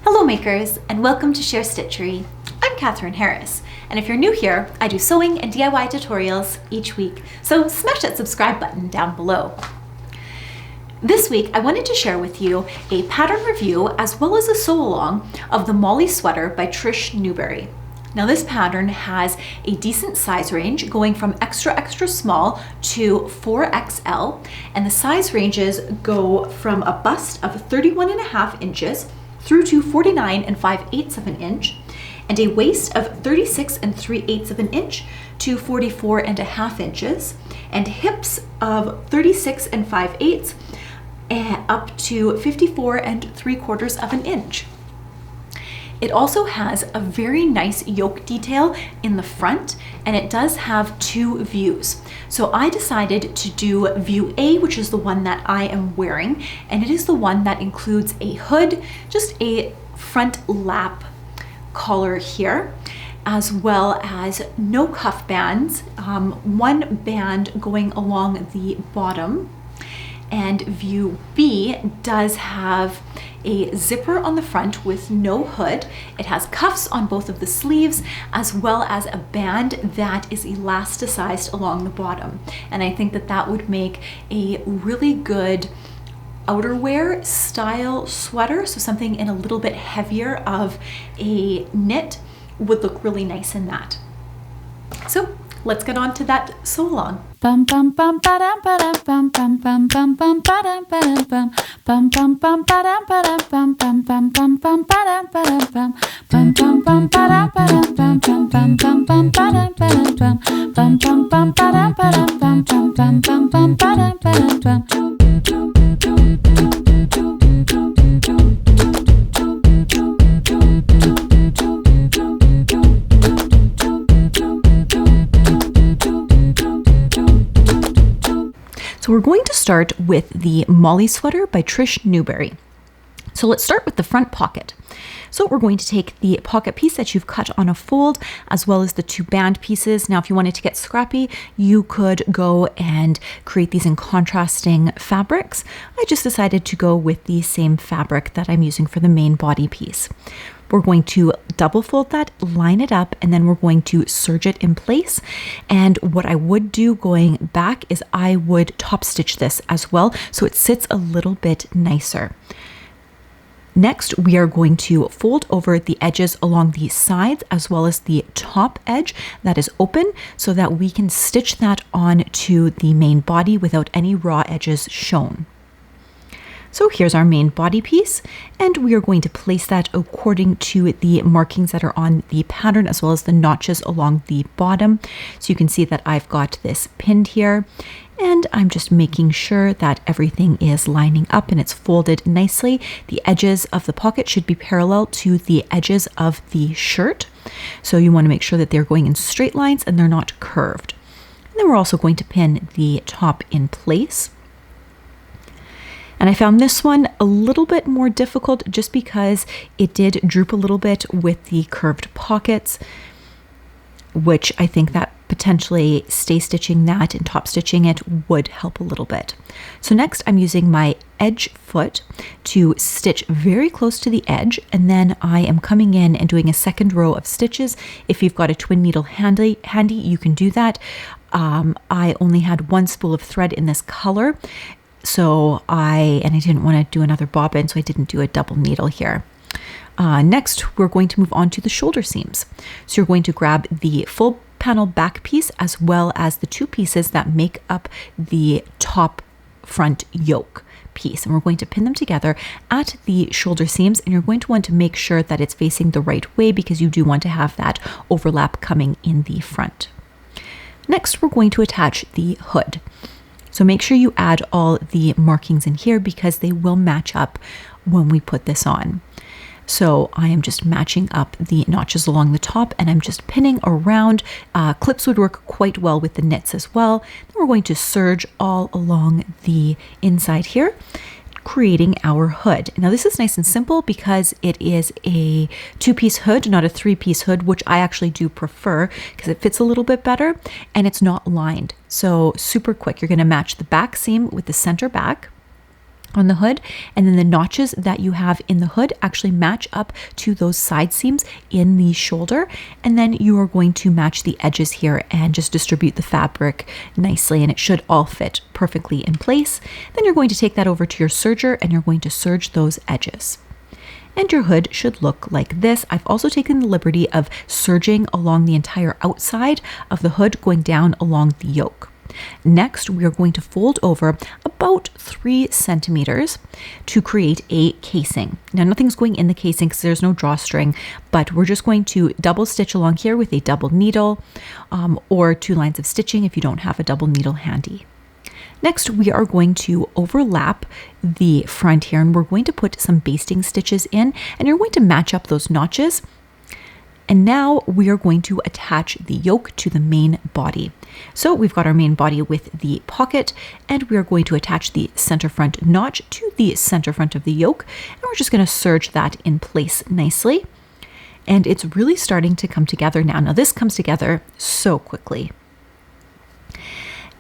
Hello makers, and welcome to Share Stitchery. I'm Catherine Harris, and if you're new here, I do sewing and DIY tutorials each week, so smash that subscribe button down below. This week, I wanted to share with you a pattern review as well as a sew along of the Molly sweater by Trish Newberry. Now this pattern has a decent size range going from extra small to 4XL, and the size ranges go from a bust of 31.5 inches through to 49 5/8 of an inch, and a waist of 36 3/8 of an inch to 44.5 inches, and hips of 36 5/8 up to 54 3/4 of an inch. It also has a very nice yoke detail in the front, and it does have two views. So I decided to do view A, which is the one that I am wearing, and it is the one that includes a hood, just a front lap collar here, as well as no cuff bands, one band going along the bottom. And view B does have a zipper on the front with no hood. It has cuffs on both of the sleeves, as well as a band that is elasticized along the bottom. And I think that that would make a really good outerwear style sweater. So something in a little bit heavier of a knit would look really nice in that. So let's get on to that sew along. Bum bum bum ba-dum ba-dum bum bum bum bum bum ba-dum ba-dum bum bum bum bum ba-dum ba-dum bum bum bum bum bum ba-dum ba-dum bum bum bum bum ba-dum ba-dum bum bum bum bum bum ba-dum ba-dum bum bum bum bum ba-dum ba-dum bum bum bum bum bum ba-dum ba-dum bum. So we're going to start with the Molly sweater by Trish Newberry. So let's start with the front pocket. So we're going to take the pocket piece that you've cut on a fold, as well as the two band pieces. Now, if you wanted to get scrappy, you could go and create these in contrasting fabrics. I just decided to go with the same fabric that I'm using for the main body piece. We're going to double fold that, line it up, and then we're going to serge it in place. And what I would do going back is I would top stitch this as well, so it sits a little bit nicer. Next, we are going to fold over the edges along the sides as well as the top edge that is open, so that we can stitch that on to the main body without any raw edges shown. So here's our main body piece, and we are going to place that according to the markings that are on the pattern, as well as the notches along the bottom. So you can see that I've got this pinned here, and I'm just making sure that everything is lining up and it's folded nicely. The edges of the pocket should be parallel to the edges of the shirt. So you want to make sure that they're going in straight lines and they're not curved. And then we're also going to pin the top in place. And I found this one a little bit more difficult just because it did droop a little bit with the curved pockets, which I think that potentially stay stitching that and top stitching it would help a little bit. So next I'm using my edge foot to stitch very close to the edge, and then I am coming in and doing a second row of stitches. If you've got a twin needle handy, you can do that. I only had one spool of thread in this color, so I didn't want to do another bobbin, so I didn't do a double needle here. Next, we're going to move on to the shoulder seams. So you're going to grab the full panel back piece as well as the two pieces that make up the top front yoke piece, and we're going to pin them together at the shoulder seams, and you're going to want to make sure that it's facing the right way because you do want to have that overlap coming in the front. Next, we're going to attach the hood. So make sure you add all the markings in here because they will match up when we put this on. So I am just matching up the notches along the top, and I'm just pinning around. Clips would work quite well with the knits as well. Then we're going to serge all along the inside here, creating our hood. Now this is nice and simple because it is a two-piece hood, not a three-piece hood, which I actually do prefer because it fits a little bit better and it's not lined. So super quick. You're going to match the back seam with the center back. on the hood, and then the notches that you have in the hood actually match up to those side seams in the shoulder, and then you are going to match the edges here and just distribute the fabric nicely, and it should all fit perfectly in place. Then you're going to take that over to your serger and you're going to serge those edges. And your hood should look like this. I've also taken the liberty of serging along the entire outside of the hood, going down along the yoke. Next, we are going to fold over about 3 centimeters to create a casing. Now, nothing's going in the casing because there's no drawstring, but we're just going to double stitch along here with a double needle or 2 lines of stitching if you don't have a double needle handy. Next, we are going to overlap the front here, and we're going to put some basting stitches in, and you're going to match up those notches. And now we are going to attach the yoke to the main body. So we've got our main body with the pocket, and we are going to attach the center front notch to the center front of the yoke, and we're just going to serge that in place nicely. And it's really starting to come together now. Now this comes together so quickly.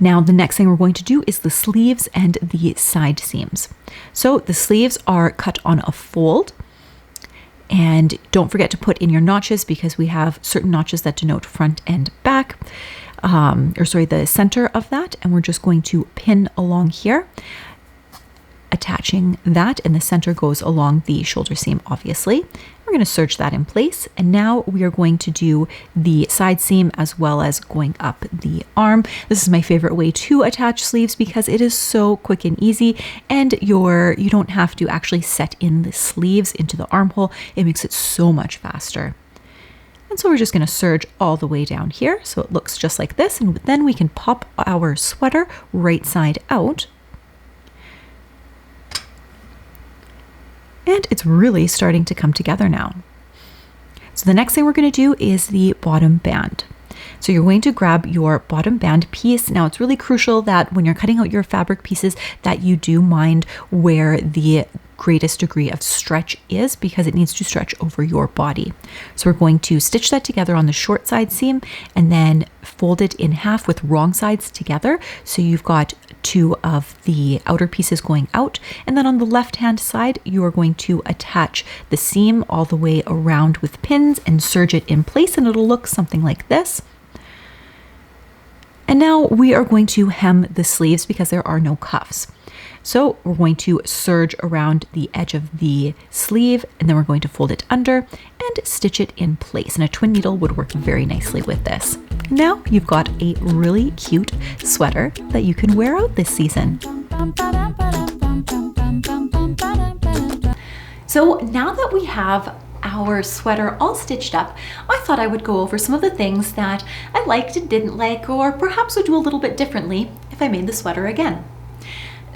Now the next thing we're going to do is the sleeves and the side seams. So the sleeves are cut on a fold. And don't forget to put in your notches because we have certain notches that denote front and back, the center of that. And we're just going to pin along here, attaching that, and the center goes along the shoulder seam, obviously. We're going to serge that in place. And now we are going to do the side seam as well as going up the arm. This is my favorite way to attach sleeves because it is so quick and easy, and you don't have to actually set in the sleeves into the armhole. It makes it so much faster. And so we're just going to serge all the way down here so it looks just like this, and then we can pop our sweater right side out. And it's really starting to come together now. So the next thing we're going to do is the bottom band. So you're going to grab your bottom band piece. Now it's really crucial that when you're cutting out your fabric pieces that you do mind where the greatest degree of stretch is, because it needs to stretch over your body. So we're going to stitch that together on the short side seam and then fold it in half with wrong sides together. So you've got 2 of the outer pieces going out, and then on the left hand side you are going to attach the seam all the way around with pins and serge it in place, and it'll look something like this. And now we are going to hem the sleeves because there are no cuffs. So we're going to serge around the edge of the sleeve, and then we're going to fold it under and stitch it in place. And a twin needle would work very nicely with this. Now you've got a really cute sweater that you can wear out this season. So now that we have our sweater all stitched up, I thought I would go over some of the things that I liked and didn't like, or perhaps would do a little bit differently if I made the sweater again.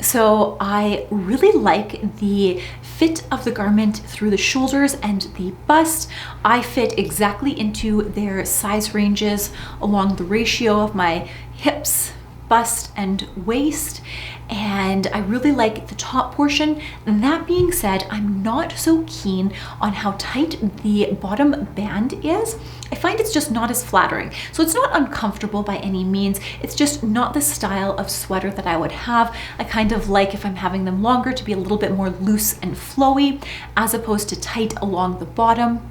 So I really like the fit of the garment through the shoulders and the bust. I fit exactly into their size ranges along the ratio of my hips, bust, and waist. And I really like the top portion. That being said, I'm not so keen on how tight the bottom band is. I find it's just not as flattering. So it's not uncomfortable by any means. It's just not the style of sweater that I would have. I kind of like, if I'm having them longer, to be a little bit more loose and flowy as opposed to tight along the bottom.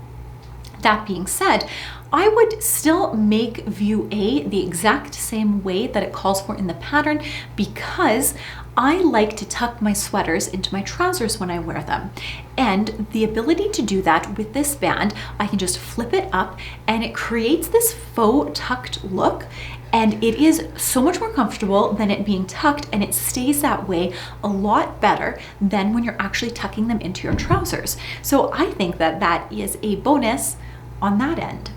That being said, I would still make view A the exact same way that it calls for in the pattern, because I like to tuck my sweaters into my trousers when I wear them. And the ability to do that with this band, I can just flip it up and it creates this faux tucked look. And it is so much more comfortable than it being tucked, and it stays that way a lot better than when you're actually tucking them into your trousers. So I think that that is a bonus on that end.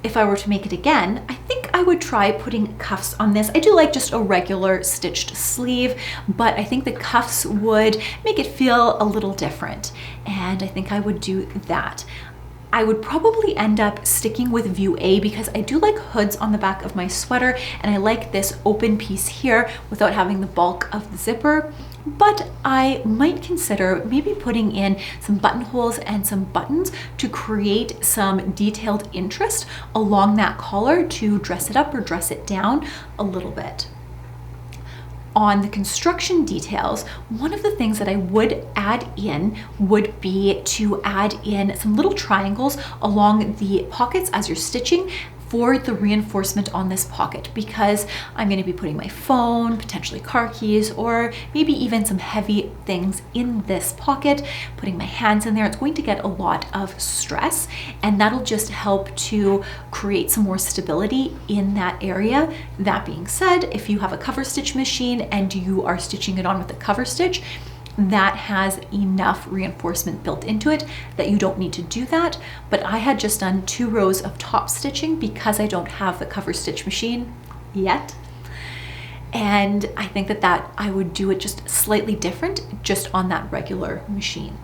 If I were to make it again, I think I would try putting cuffs on this. I do like just a regular stitched sleeve, but I think the cuffs would make it feel a little different, and I think I would do that. I would probably end up sticking with view A because I do like hoods on the back of my sweater, and I like this open piece here without having the bulk of the zipper. But I might consider maybe putting in some buttonholes and some buttons to create some detailed interest along that collar to dress it up or dress it down a little bit. on the construction details, one of the things that I would add in would be to add in some little triangles along the pockets as you're stitching for the reinforcement on this pocket, because I'm going to be putting my phone, potentially car keys, or maybe even some heavy things in this pocket, putting my hands in there. It's going to get a lot of stress, and that'll just help to create some more stability in that area. That being said, if you have a cover stitch machine and you are stitching it on with a cover stitch, that has enough reinforcement built into it that you don't need to do that. But I had just done 2 rows of top stitching because I don't have the cover stitch machine yet. And I think that I would do it just slightly different just on that regular machine.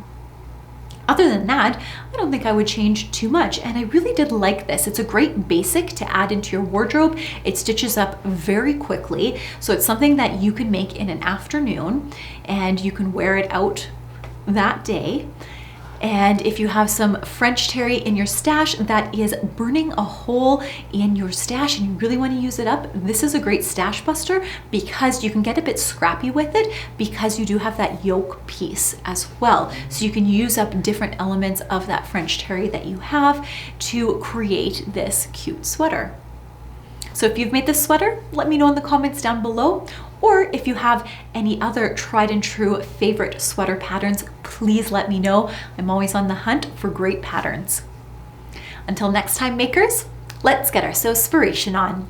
Other than that, I don't think I would change too much, and I really did like this. It's a great basic to add into your wardrobe. It stitches up very quickly, so it's something that you can make in an afternoon and you can wear it out that day. And if you have some French terry in your stash that is burning a hole in your stash and you really want to use it up, this is a great stash buster because you can get a bit scrappy with it because you do have that yoke piece as well. So you can use up different elements of that French terry that you have to create this cute sweater. So if you've made this sweater, let me know in the comments down below. Or if you have any other tried and true favorite sweater patterns, please let me know. I'm always on the hunt for great patterns. Until next time, makers, let's get our Sewspiration on.